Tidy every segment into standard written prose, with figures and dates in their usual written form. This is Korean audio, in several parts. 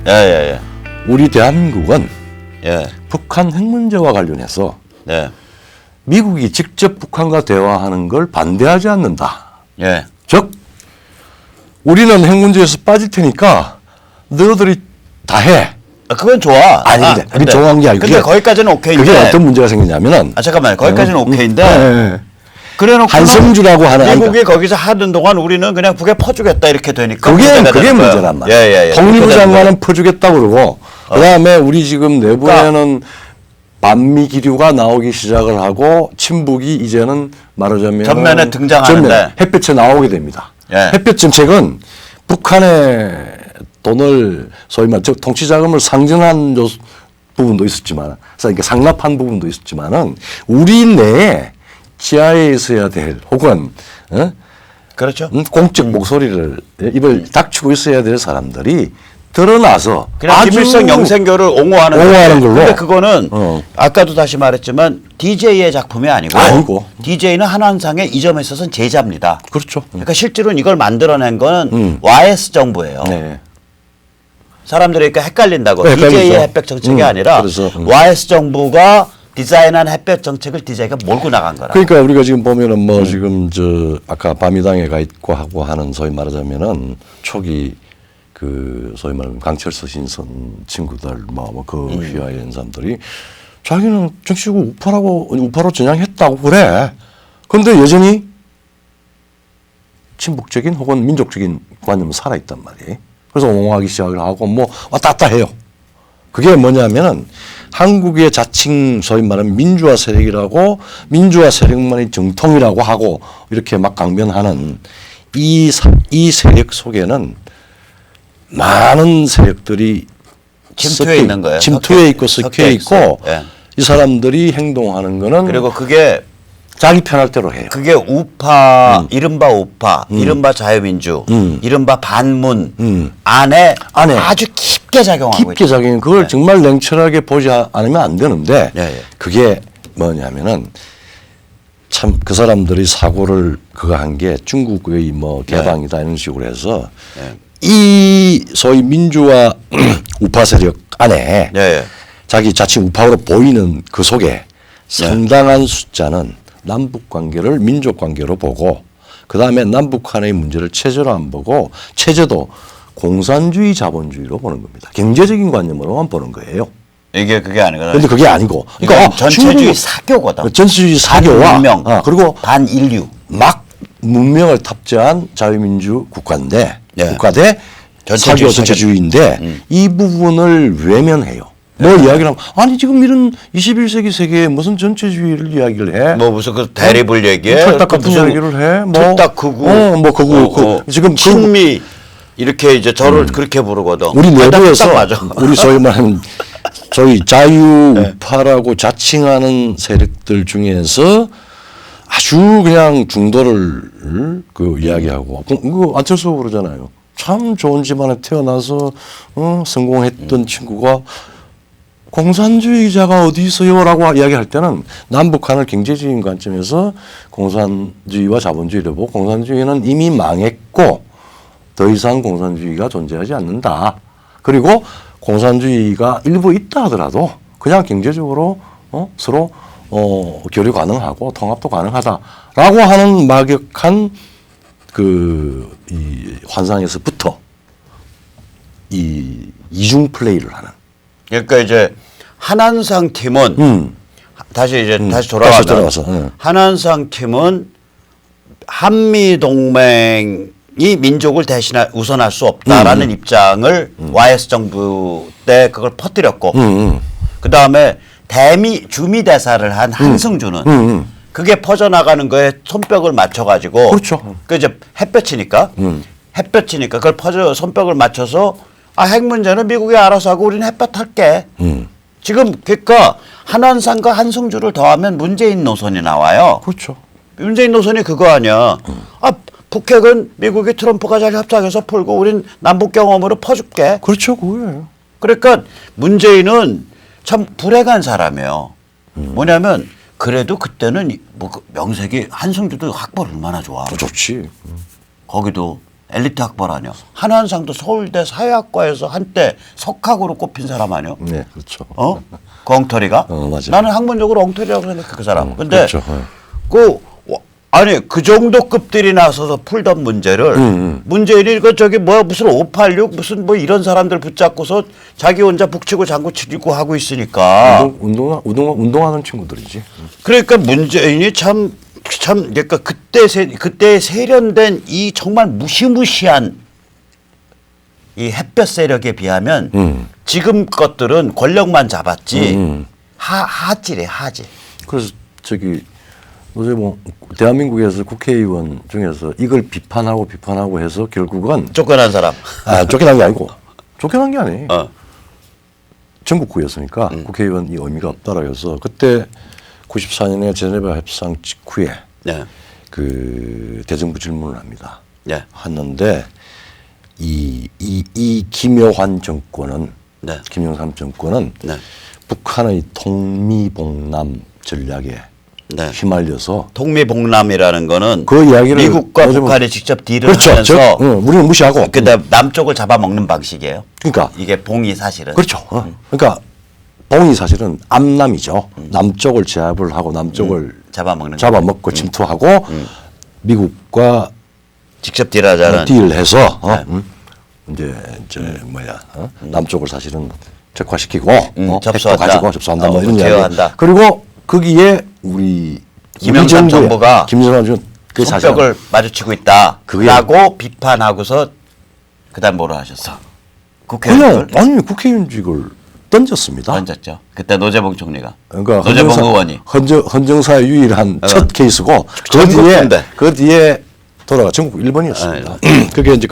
예, 예, 예. 우리 대한민국은 예. 북한 핵 문제와 관련해서 네. 미국이 직접 북한과 대화하는 걸 반대하지 않는다. 예. 즉 우리는 핵 문제에서 빠질 테니까 너희들이 다 해. 그건 좋아. 아니 근데 그게 좋아한 게 아니고 근데 거기까지는 오케이인데. 그게 어떤 문제가 생기냐면은 잠깐만요. 거기까지는 오케이인데. 네. 그래놓고 한성주라고 하는 미국이 거기서 하는 동안 우리는 그냥 북에 퍼주겠다 이렇게 되니까 그게 문제란 말이야. 예. 통일부 장관은 퍼주겠다 그러고 그다음에 우리 지금 내부에는 반미 기류가 나오기 시작을 하고 친북이 이제는 말하자면 전면에 등장하는데 햇볕에 나오게 됩니다. 예. 햇볕 정책은 북한의 돈을 소위 말 즉 통치 자금을 상정한 부분도 있었지만, 그러니까 상납한 부분도 있었지만은 우리 내에 지하에 있어야 될 혹은 그렇죠. 공적 목소리를 입을 닥치고 있어야 될 사람들이 드러나서 그냥 김일성 영생교를 옹호하는 걸로. 근데 그거는 아까도 다시 말했지만 DJ의 작품이 아니고 DJ는 한한상의 이 점에 있어서는 제자입니다. 그렇죠. 그러니까 실제로는 이걸 만들어낸 거는 YS 정부예요. 네. 사람들이 그러니까 헷갈린다고. 네, DJ의 햇볕 정책이 아니라 YS 정부가 디자인한 햇볕 정책을 DJ가 몰고 나간 거라. 그러니까 우리가 지금 보면은 뭐 지금 저 아까 밤이당에 가 있고 하고 하는 소위 말하자면은 초기 그 소위 말하면 강철서 신선 친구들 그 휘하에 있는 사람들이 자기는 정치고 우파로 전향했다고 그래. 그런데 여전히 친북적인 혹은 민족적인 관념은 살아있단 말이에요. 그래서 옹호하기 시작을 하고 뭐 왔다 갔다 해요. 그게 뭐냐면은 한국의 자칭 소위 말하면 민주화 세력이라고 민주화 세력만이 정통이라고 하고 이렇게 막 강변하는 이 세력 속에는 많은 세력들이 침투해 있는 거예요. 침투해 있고 섞여 있고 예. 이 사람들이 행동하는 거는 그리고 그게 자기 편할 대로 해요. 그게 우파, 이른바 우파, 이른바 자유민주, 이른바 반문 안에 아주 깊게 작용하고 있다. 깊게 작용. 그걸 정말 냉철하게 보지 않으면 안 되는데 그게 뭐냐면은 참 그 사람들이 사고를 그거 한 게 중국의 뭐 개방이다 이런 식으로 해서 이 소위 민주화 우파 세력 안에 자기 자칭 우파로 보이는 그 속에 상당한 숫자는 남북 관계를 민족 관계로 보고 그다음에 남북 간의 문제를 체제로 안 보고 체제도 공산주의 자본주의로 보는 겁니다. 경제적인 관념으로만 보는 거예요. 이게 그게 아니거든. 그런데 그게 아니고. 그러니까 전체주의 사교거든. 전체주의 사교와 문명 그리고 반인류 막 문명을 탑재한 자유민주 국가인데 국가 대 사교 전체주의인데 이 부분을 외면해요. 뭐 이야기를 하면 아니 지금 이런 21세기 세계에 무슨 전체주의를 이야기를 해? 뭐 무슨 그 대립을 얘기해? 철딱 같은 이야기를 해? 뭐 철딱 극우, 뭐 극우 지금 친미 이렇게 이제 저를 그렇게 부르거든. 우리 내부에서 우리 소위 말하는 저희 자유우파라고 자칭하는 세력들 중에서 아주 그냥 중도를 그 이야기하고 그 안철수 그러잖아요. 참 좋은 집안에 태어나서 성공했던 친구가 공산주의자가 어디 있어요라고 이야기할 때는 남북한을 경제적인 관점에서 공산주의와 자본주의를 보고 공산주의는 이미 망했고 더 이상 공산주의가 존재하지 않는다. 그리고 공산주의가 일부 있다 하더라도 그냥 경제적으로 서로 교류 가능하고 통합도 가능하다라고 하는 막역한 이 환상에서부터 이 이중 플레이를 하는. 그러니까 이제 한한상 팀은 다시 돌아와서 한한상 팀은 한미 동맹이 민족을 우선할 수 없다라는 입장을 YS 정부 때 그걸 퍼뜨렸고 그 다음에 주미 대사를 한 한승주는 그게 퍼져나가는 거에 손뼉을 맞춰가지고 그렇죠. 그 이제 햇볕이니까 그걸 손뼉을 맞춰서 핵 문제는 미국이 알아서 하고 우리는 햇볕 할게. 지금 그러니까 한한상과 한승주를 더하면 문재인 노선이 나와요. 그렇죠. 문재인 노선이 그거 아니야. 북핵은 미국이 트럼프가 잘 협상해서 풀고 우린 남북 경험으로 퍼줄게. 그렇죠. 그거예요. 그러니까 문재인은 참 불행한 사람이에요. 뭐냐면 그래도 그때는 뭐 명색이 한승주도 학벌 얼마나 좋아. 좋지. 거기도 엘리트 학벌 아니요. 한한상도 서울대 사회학과에서 한때 석학으로 꼽힌 사람 아니요. 네, 그렇죠. 그 엉터리가? 맞아요. 나는 학문적으로 엉터리라고 생각해 그 사람. 근데 그렇죠. 아니 그 정도 급들이 나서서 풀던 문제를 문재인이 그 저기 뭐야 무슨 586 무슨 뭐 이런 사람들 붙잡고서 자기 혼자 북치고 장구치고 하고 있으니까 운동하는 친구들이지. 그러니까 문재인이 참 그러니까 그때 세련된 이 정말 무시무시한 이 햇볕 세력에 비하면 지금 것들은 권력만 잡았지 하지래 하지. 그래서 저기 어제 뭐 대한민국에서 국회의원 중에서 이걸 비판하고 해서 결국은 쫓겨난 사람. 쫓겨난 게 아니고 쫓겨난 게 아니에요. 전국구였으니까 국회의원 이 의미가 없다라고 해서 그때 94년에 제네바 협상 직후에 네. 그 대정부 질문을 합니다. 네. 했는데 이 김여환 정권은 네. 김영삼 정권은 네. 북한의 통미봉남 전략에 네. 휘말려서 통미봉남이라는 거는 그 이야기를 미국과 북한이 직접 딜을 그렇죠. 하면서 우리는 무시하고 근데 남쪽을 잡아먹는 방식이에요. 그러니까 이게 봉이 사실은 그렇죠. 그러니까 봉이 사실은 암남이죠. 남쪽을 제압을 하고 남쪽을 잡아먹고 침투하고 미국과 직접 딜하자는 딜해서 이제 남쪽을 사실은 적화시키고 접수한다 뭐 이런 이야기. 그리고 거기에 우리 김영삼 정부가 그 손뼉을 마주치고 있다라고 비판하고서 그다음 뭐로 하셨어? 국회의원들? 아니 국회의원직을 던졌습니다. 던졌죠. 그때 노재봉 총리가. 그러니까 노재봉 의원이. 헌정사의 유일한 첫 케이스고 그 뒤에 돌아가 전국 1번이었습니다. 그게 이제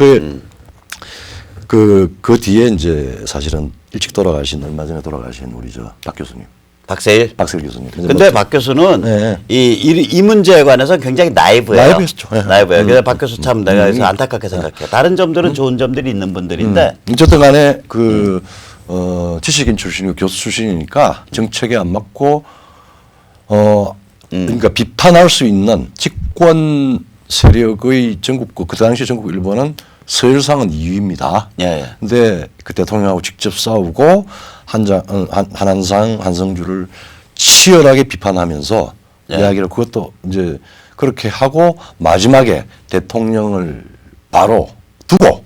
그 뒤에 이제 사실은 일찍 돌아가신 얼마 전에 돌아가신 우리 박 교수님. 박세일 교수님. 근데 박 교수는 이 문제에 관해서 굉장히 나이브해요. 나이브했죠. 나이브해요. 그래서 박 교수 참 내가 그래서 안타깝게 생각해요. 다른 점들은 좋은 점들이 있는 분들인데 어쨌든 간에 지식인 출신이고 교수 출신이니까 정책에 안 맞고 그러니까 비판할 수 있는 집권 세력의 전국구 그 당시 전국 일본은 서열상은 2위입니다. 근데 그 대통령하고 직접 싸우고 한한상 한성주를 치열하게 비판하면서 이야기를 그것도 이제 그렇게 하고 마지막에 대통령을 바로 두고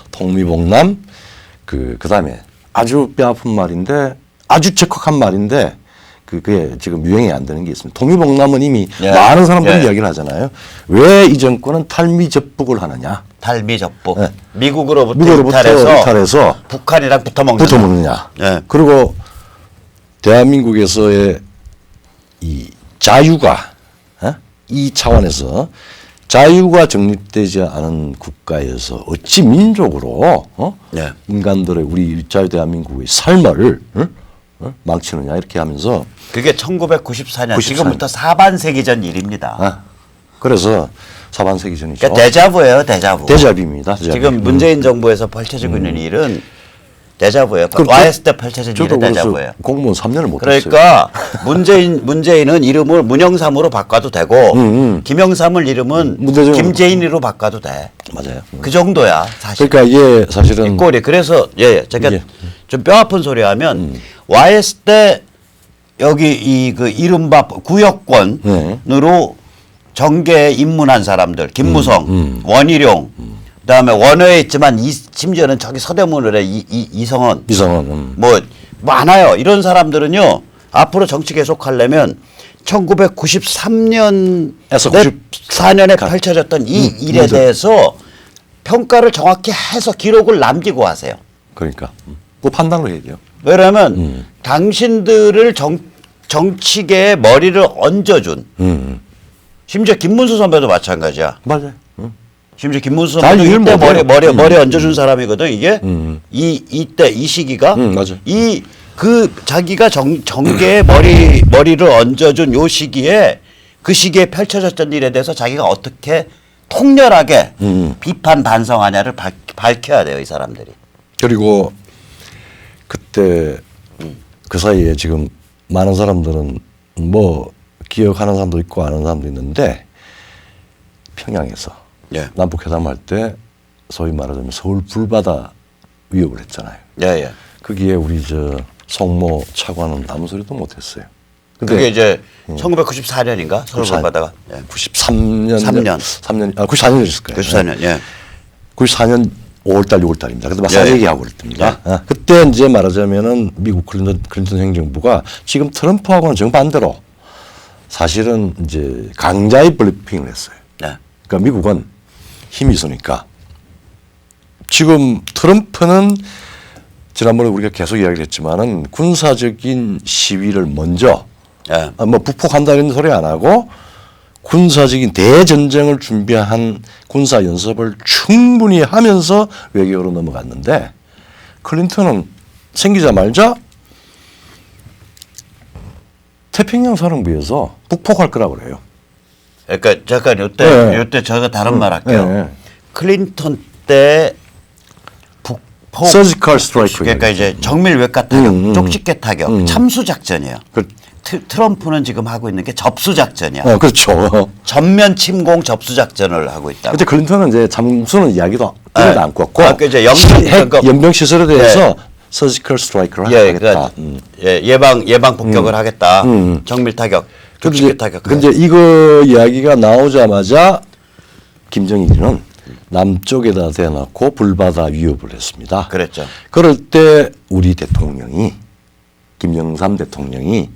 통미봉남 그다음에 아주 뼈아픈 말인데 아주 적확한 말인데 그게 지금 유행이 안 되는 게 있습니다. 통미봉남은 이미 많은 사람들이 이야기를 하잖아요. 왜 이 정권은 탈미접북을 하느냐? 탈미접북. 미국으로부터 이탈해서 북한이랑 붙어먹느냐. 그리고 대한민국에서의 이 자유가 이 차원에서 자유가 정립되지 않은 국가에서 어찌 민족으로 인간들의 우리 자유 대한민국의 삶을 망치느냐 이렇게 하면서 그게 1994년 지금부터 4반세기 전 일입니다. 그래서 4반세기 전이죠. 그러니까 데자부예요. 데자부. 데자비입니다. 지금 문재인 정부에서 펼쳐지고 있는 일은 데자부예요. YS 때 펼쳐진 일은 데자부예요. 공무원 3년을 못 그러니까 문재인은 이름을 문영삼으로 바꿔도 되고 김영삼을 이름은 김재인으로 바꿔도 돼. 맞아요. 그 정도야 사실. 그러니까 이게 사실은 이 꼴이 그래서 제가 좀 뼈 아픈 소리 하면 YS 때 여기 그 이른바 구역권으로 정계에 입문한 사람들 김무성, 원희룡, 그다음에 원외에 있지만 심지어는 저기 서대문을 해 이성원, 뭐 많아요. 이런 사람들은요 앞으로 정치 계속하려면 1993년 4년에 펼쳐졌던 이 일에 대해서 평가를 정확히 해서 기록을 남기고 하세요. 그러니까 그 판단을 해야 돼요. 왜냐하면 당신들을 정치계에 머리를 얹어준 심지어 김문수 선배도 마찬가지야. 맞아요. 심지어 김문수 선배도 이때 머리 얹어준 사람이거든. 이게 이때 이 시기가 맞아요. 그 자기가 정계에 머리를 얹어준 요 시기에 그 시기에 펼쳐졌던 일에 대해서 자기가 어떻게 통렬하게 비판 반성하냐를 밝혀야 돼요, 이 사람들이. 그리고 그때 그 사이에 지금 많은 사람들은 뭐 기억하는 사람도 있고 아는 사람도 있는데 평양에서 남북 회담할 때 소위 말하자면 서울 불바다 위협을 했잖아요. 예, 예. 거기에 우리 저 송모 차관은 아무 소리도 못했어요. 근데 그게 이제 1994년인가 서울 불바다가 93년 3년 94년이었을 거예요. 94년 예. 94년 5월달 6월달입니다. 그때 막 예. 사재기하고 그랬답니다. 그때 이제 말하자면은 미국 클린턴 행정부가 지금 트럼프하고는 정반대로 사실은 이제 강자의 블리핑을 했어요. 네. 그러니까 미국은 힘이 있으니까 지금 트럼프는 지난번에 우리가 계속 이야기를 했지만은 군사적인 시위를 먼저 예. 뭐 북폭한다는 소리 안 하고 군사적인 대전쟁을 준비한 군사 연습을 충분히 하면서 외교로 넘어갔는데 클린턴은 생기자마자 태평양 사령부에서 북폭할 거라고 그래요. 그러니까 잠깐 요때 제가 다른 말 할게요. 네. 클린턴 때 북폭 서지컬 스트라이크. 그러니까 이제 정밀 외과 타격, 쪽집게 타격, 참수 작전이에요. 그, 트럼프는 지금 하고 있는 게 접수 작전이야. 그렇죠. 전면 침공 접수 작전을 하고 있다. 그때 클린턴은 이제 참수는 이야기도 네. 안 꿨고 그 이제 연병 시설에 대해서 서지컬 스트라이크를 예, 하겠다. 그러니까 예방 폭격을 하겠다. 정밀 타격, 쪽집게 타격. 근데 이거 이야기가 나오자마자 김정일은 남쪽에다 대놓고 불바다 위협을 했습니다. 그랬죠. 그럴 때 우리 대통령이 김영삼 대통령이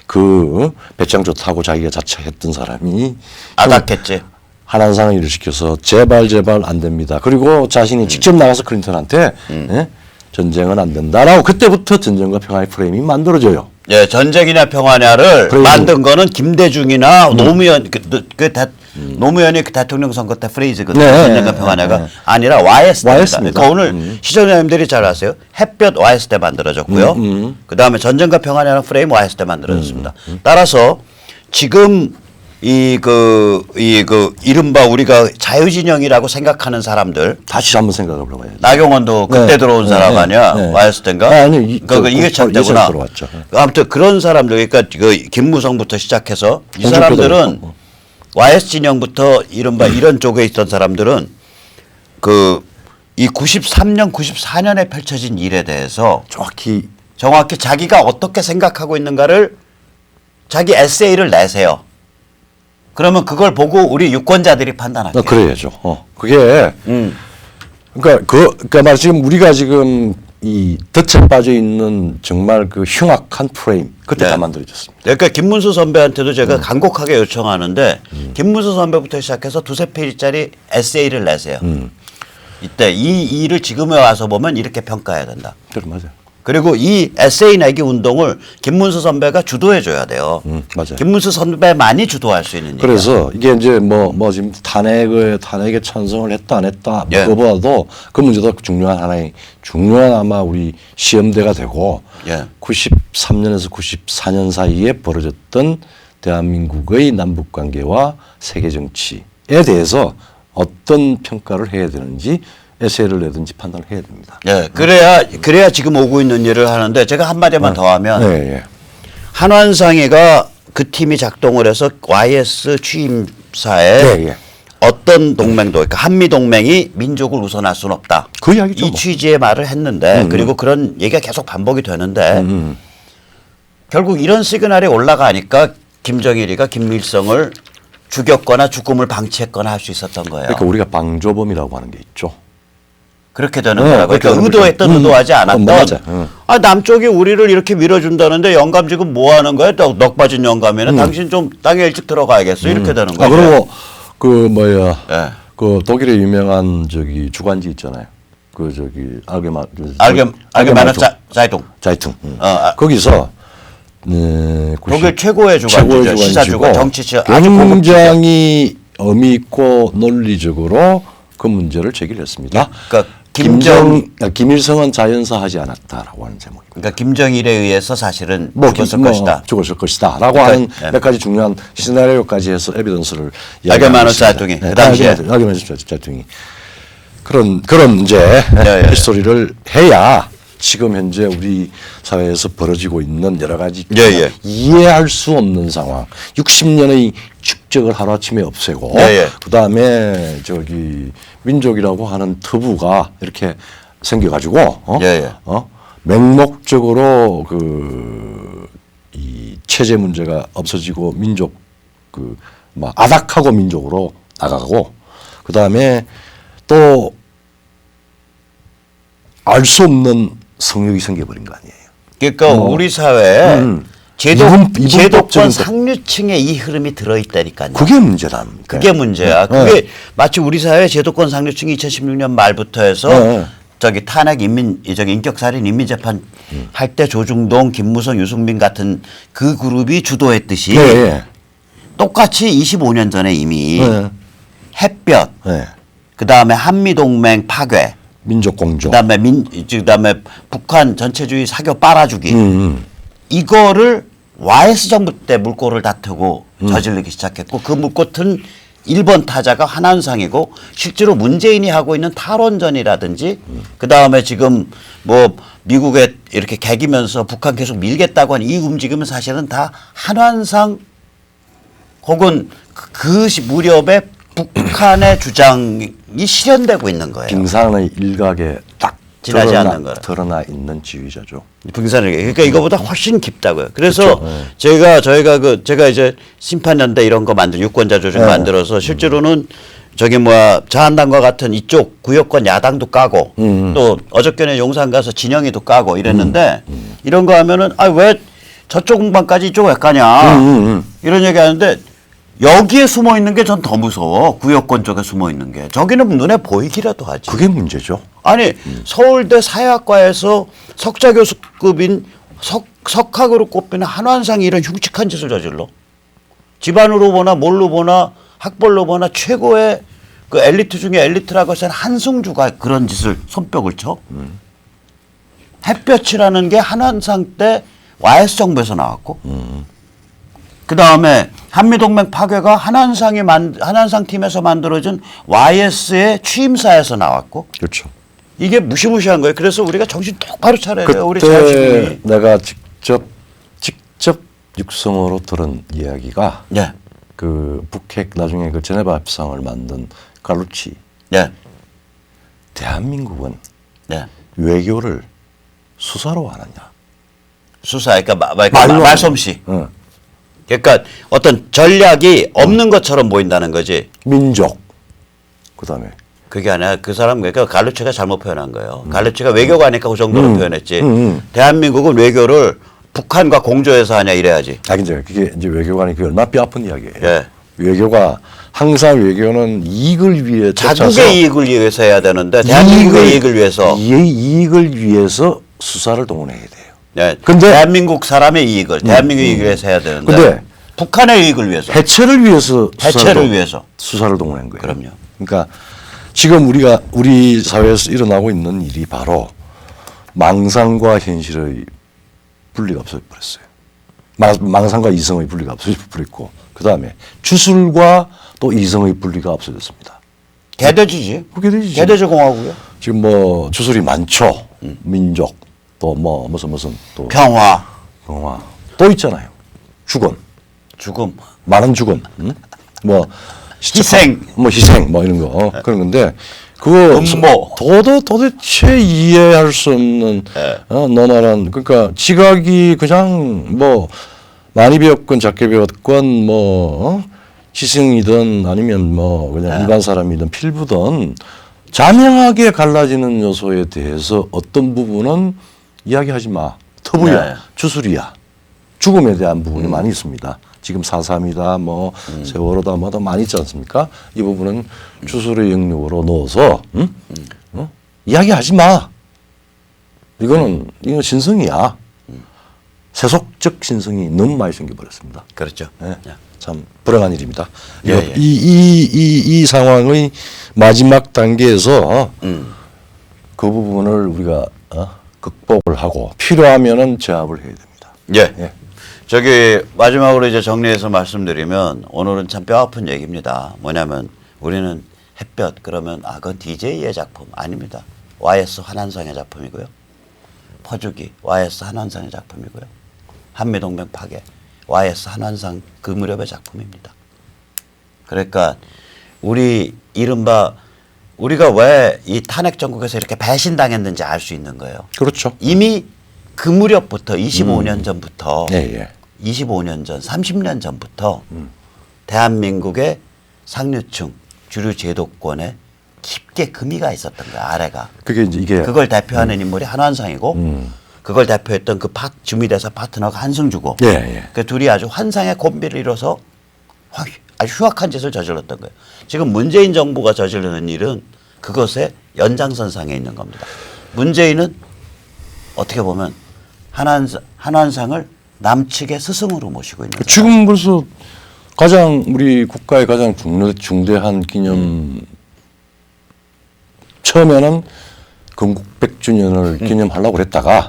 그 배짱조 타고 자기가 자처했던 사람이 아닥했지. 한한상을 일으켜서 제발 안 됩니다. 그리고 자신이 직접 나가서 클린턴한테 예? 전쟁은 안 된다라고 그때부터 전쟁과 평화의 프레임이 만들어져요. 예, 전쟁이나 평화냐를 만든 거는 김대중이나 노무현 노무현이 그 대통령 선거 때 프레이즈거든요. 네. 전쟁과 평화냐가 아니라 YS입니다. YS입니다. 그러니까 오늘 시청자님들이 잘 아세요. 햇볕 YS 때 만들어졌고요. 그 다음에 전쟁과 평화냐는 프레임 YS 때 만들어졌습니다. 따라서 지금 이른바 우리가 자유진영이라고 생각하는 사람들 다시 한번 생각해 보라고요. 나경원도 그때 네. 들어온 사람 아니야? YS 때인가? 아니, 이게 참 때구나. 들어왔죠. 아무튼 그런 사람들, 그러니까 그 김무성부터 시작해서 이 사람들은 YS 진영부터 이른바 이런 쪽에 있던 사람들은 이 93년, 94년에 펼쳐진 일에 대해서 정확히 자기가 어떻게 생각하고 있는가를 자기 에세이를 내세요. 그러면 그걸 보고 우리 유권자들이 판단할게요. 그래야죠. 그게 그러니까 말 지금 우리가 지금 이 덫에 빠져 있는 정말 그 흉악한 프레임 그때 네. 다 만들어졌습니다. 그러니까 김문수 선배한테도 제가 간곡하게 요청하는데 김문수 선배부터 시작해서 두세 페이지짜리 에세이를 내세요. 이때 이 일을 지금에 와서 보면 이렇게 평가해야 된다. 그래 맞아요. 그리고 이 에세이 내기 운동을 김문수 선배가 주도해 줘야 돼요. 맞아요. 김문수 선배만이 주도할 수 있는 일이야. 그래서 이게 이제 뭐 지금 탄핵에 찬성을 했다 안 했다 예. 그거보다도 그 문제도 중요한 아마 우리 시험대가 되고 예. 93년에서 94년 사이에 벌어졌던 대한민국의 남북 관계와 세계 정치에 대해서 어떤 평가를 해야 되는지 에세이를 내든지 판단을 해야 됩니다. 예, 그래야 지금 오고 있는 일을 하는데 제가 한마디만 더 하면 예. 한완상회가 그 팀이 작동을 해서 YS 취임사에 예. 어떤 동맹도 그러니까 한미 동맹이 민족을 우선할 수는 없다. 그 이야기죠. 이 취지의 말을 했는데 그리고 그런 얘기가 계속 반복이 되는데 결국 이런 시그널이 올라가니까 김정일이가 김일성을 죽였거나 죽음을 방치했거나 할 수 있었던 거예요. 그러니까 우리가 방조범이라고 하는 게 있죠. 그렇게 되는 거라고. 그러니까 그러니까 의도했던 의도하지 않았던. 맞아. 남쪽이 우리를 이렇게 밀어준다는데 영감 지금 뭐 하는 거야? 넉 빠진 영감이면 당신 좀 땅에 일찍 들어가야겠어. 이렇게 되는 거예요. 그리고 예. 그 독일의 유명한 주간지 있잖아요. 알게마는 자이tung. 자이퉁. 거기서 독일 최고의 주간지죠. 시사주간 정치치 아주 굉장히 의미 있고 논리적으로 그 문제를 제기했습니다. 그러니까 김일성은 자연사하지 않았다라고 하는 제목입니다. 그러니까 김정일에 의해서 사실은 죽었을 것이다라고 그러니까, 하는 몇 가지 중요한 시나리오까지 해서 에비던스를 알게마는 자이퉁이 그 당시에 알게마는 자이퉁이 그런 이제 히스토리를 해야 지금 현재 우리 사회에서 벌어지고 있는 여러 가지 이해할 수 없는 상황, 60년의 국적을 하루아침에 없애고 예, 예. 그다음에 저기 민족이라고 하는 터부가 이렇게 생겨가지고 예, 예. 맹목적으로 이 체제 문제가 없어지고 민족 막 아닥하고 민족으로 나가고 그다음에 또 알 수 없는 성욕이 생겨버린 거 아니에요. 그러니까 우리 사회에 제도권 이분법적인 상류층의 이 흐름이 들어있다니까요. 그게 문제랍니다. 그게 문제야. 그게 마치 우리 사회 제도권 상류층이 2016년 말부터 해서 저기 탄핵 인격살인 인민재판 할 때 조중동, 김무성, 유승민 같은 그 그룹이 주도했듯이 네. 똑같이 25년 전에 이미 네. 햇볕, 네. 그다음에 한미동맹 파괴, 민족 공조. 그다음에 북한 전체주의 사교 빨아주기 이거를 YS 정부 때 물꼬를 다투고 저지르기 시작했고 그 물꼬튼 1번 타자가 한한상이고 실제로 문재인이 하고 있는 탈원전이라든지 그다음에 지금 뭐 미국에 이렇게 개기면서 북한 계속 밀겠다고 하는 이 움직임은 사실은 다 한한상 혹은 그 무렵에 북한의 주장이 실현되고 있는 거예요. 빙산의 일각에 딱 지나지 않는 거라. 드러나 있는 지휘자죠. 빙산을 그러니까 이거보다 훨씬 깊다고요. 그래서 그렇죠. 제가 이제 심판연대 이런 거 유권자 조직 만들어서 실제로는 저기 자한당과 같은 이쪽 구역권 야당도 까고 또 어저께는 용산 가서 진영이도 까고 이랬는데 이런 거 하면은 왜 저쪽 공방까지 이쪽 왜 까냐 이런 얘기 하는데 여기에 숨어 있는 게 전 더 무서워. 구역권 쪽에 숨어 있는 게. 저기는 눈에 보이기라도 하지. 그게 문제죠. 아니 서울대 사회학과에서 석좌 교수급인 석학으로 꼽히는 한환상이 이런 흉측한 짓을 저질러. 집안으로 보나 뭘로 보나 학벌로 보나 최고의 그 엘리트 중에 엘리트라고 해서 한승주가 그런 짓을 손뼉을 쳐. 햇볕이라는 게 한환상 때 YS 정부에서 나왔고 그 다음에 한미동맹 파괴가 한한상 팀에서 만들어진 YS의 취임사에서 나왔고. 그렇죠. 이게 무시무시한 거예요. 그래서 우리가 정신 똑바로 차려야 돼요. 우리 그때 자유시민이. 내가 직접 육성으로 들은 이야기가 네. 그 북핵 나중에 그 제네바 협상을 만든 갈루치. 네. 대한민국은 네. 외교를 수사로 하느냐. 수사, 그러니까 말솜씨. 응. 그러니까 어떤 전략이 없는 것처럼 보인다는 거지. 민족. 그다음에 그게 아니라 그 사람 그러니까 갈루치가 잘못 표현한 거예요. 갈루치가 외교가니까 그 정도로 표현했지. 대한민국은 외교를 북한과 공조해서 하냐 이래야지. 이제 그게 이제 외교관이 그게 얼마나 뼈아픈 이야기예요. 예. 외교가 항상 외교는 이익을 위해 자국의 이익을 위해서 해야 되는데 대한민국의 이익을 위해서. 이익을 위해서 수사를 동원해야 돼요. 네. 근데 대한민국 사람의 이익을 대한민국의 이익을 위해서 해야 되는데 근데 북한의 이익을 위해서 해체를 위해서 수사를 동원한 거예요. 그럼요. 그러니까 지금 우리 사회에서 일어나고 있는 일이 바로 망상과 현실의 분리가 없어져버렸어요. 망상과 이성의 분리가 없어져버렸고 그다음에 주술과 또 이성의 분리가 없어졌습니다. 개돼지지. 그게 되지. 개돼지 공화국이요. 지금 주술이 많죠. 민족 또 무슨 또 평화. 또 있잖아요. 죽음. 많은 죽음. 희생. 희생 이런 거 그런 건데 그거 도대체 이해할 수 없는 너나란 그러니까 지각이 그냥 많이 배웠건 작게 배웠건 시승이든 아니면 그냥 일반 사람이든 필부든 자명하게 갈라지는 요소에 대해서 어떤 부분은 이야기하지 마. 터부야, 주술이야. 죽음에 대한 부분이 많이 있습니다. 지금 4.3이다, 세월호다, 더 많이 있지 않습니까? 이 부분은 주술의 영역으로 넣어서, 이야기하지 마. 이건 신성이야. 세속적 신성이 너무 많이 생겨버렸습니다. 그렇죠. 네. 참 불행한 일입니다. 예. 이 상황의 마지막 단계에서 그 부분을 우리가 극복을 하고 필요하면은 제압을 해야 됩니다. 예. 저기 마지막으로 이제 정리해서 말씀드리면 오늘은 참 뼈아픈 얘기입니다. 뭐냐면 우리는 햇볕 그러면 그건 DJ의 작품 아닙니다. YS 한한상의 작품이고요. 퍼주기 YS 한한상의 작품이고요. 한미동맹 파괴 YS 한한상 그 무렵의 작품입니다. 그러니까 우리 이른바 우리가 왜 이 탄핵 정국에서 이렇게 배신당했는지 알 수 있는 거예요. 그렇죠. 이미 그 무렵부터 25년 전부터 예, 예. 25년 전, 30년 전부터 대한민국의 상류층 주류 제도권에 깊게 금이가 있었던 거야. 아래가. 그게 이제 이게 그걸 대표하는 인물이 한환상이고 그걸 대표했던 그 주미대사 파트너가 한승주고 예, 예. 그 둘이 아주 환상의 콤비를 이뤄서 아주 흉악한 짓을 저질렀던 거예요. 지금 문재인 정부가 저지르는 일은 그것의 연장선상에 있는 겁니다. 문재인은 어떻게 보면 한환상을 남측의 스승으로 모시고 있는 거예요. 지금 벌써 가장 우리 국가의 가장 중대한 기념 처음에는 건국 100주년을 기념하려고 그랬다가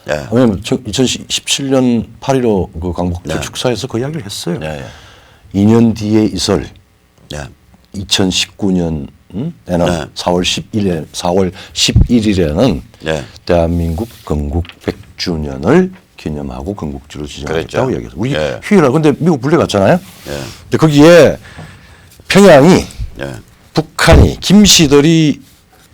예. 왜냐하면 2017년 8.15 그 광복절 네. 축사에서 그 이야기를 했어요. 예, 예. 2년 뒤에 있을 예. 2019년에는 네. 4월 11일에는 네. 대한민국 건국 100주년을 기념하고 건국주를 지정하겠다고 그랬죠. 이야기했어요. 우리 예. 휴일날 근데 미국 불려갔잖아요. 예. 근데 거기에 평양이 예. 북한이 김씨들이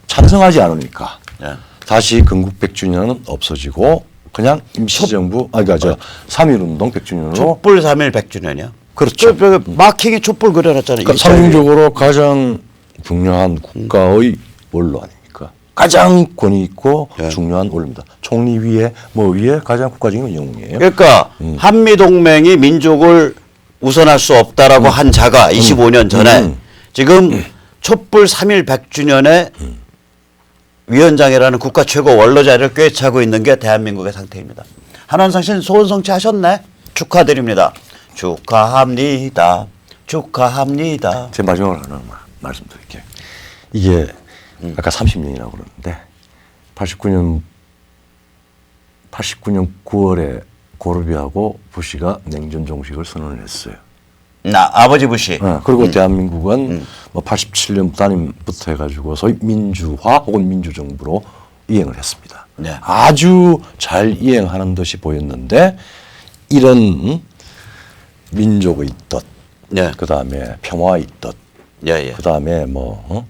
찬성하지 않으니까 예. 다시 건국 100주년은 없어지고 그냥 임시정부 그러니까 3.1운동 100주년으로 촛불 3.1 100주년이요. 그렇죠. 그 마킹에 촛불 그려놨잖아요. 그러니까 상징적으로 가장 중요한 국가의 원로 아닙니까? 가장 권위 있고 예. 중요한 원로입니다. 총리 위에 뭐 위에 가장 국가적인 영웅이에요. 그러니까 한미동맹이 민족을 우선할 수 없다라고 한 자가 25년 전에 지금 촛불 3.1 100주년에 위원장이라는 국가 최고 원로 자리를 꿰차고 있는 게 대한민국의 상태입니다. 한환상 씨는 소원 성취하셨네. 축하드립니다. 축하합니다. 축하합니다. 제 마지막으로 하나 말씀드릴게요. 이게 아까 30년이라고 그러는데 89년 9월에 고르비하고 부시가 냉전 종식을 선언을 했어요. 아버지 부시. 그리고 대한민국은 뭐 87년 단임부터 해가지고 소위 민주화 혹은 민주정부로 이행을 했습니다. 네. 아주 잘 이행하는 듯이 보였는데 이런 민족의 뜻, 네. 그 다음에 평화의 뜻, 예, 예. 그 다음에 뭐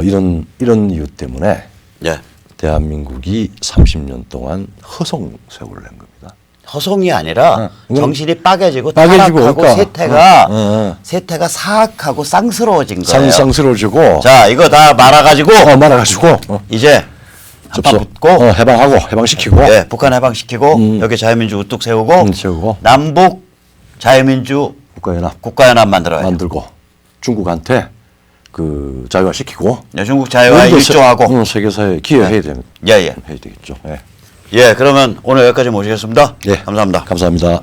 이런 이유 때문에 예. 대한민국이 30년 동안 허송세월을 낸 겁니다. 허송이 아니라 정신이 빠개지고 빠개지고 타락하고 그러니까. 세태가 사악하고 쌍스러워진 거예요. 쌍스러워지고 자, 이거 다 말아가지고 말아가지고 이제 한판 붙고 해방시키고 예, 북한 해방시키고 여기 자유민주 우뚝 세우고 세우고 남북 자유민주 국가연합 만들고 중국한테 그 자유화시키고 네, 중국 자유화 일조하고 세계사에 기여해야 되는 예, 예. 해야 되겠죠. 예. 예, 그러면 오늘 여기까지 모시겠습니다. 예. 감사합니다. 감사합니다.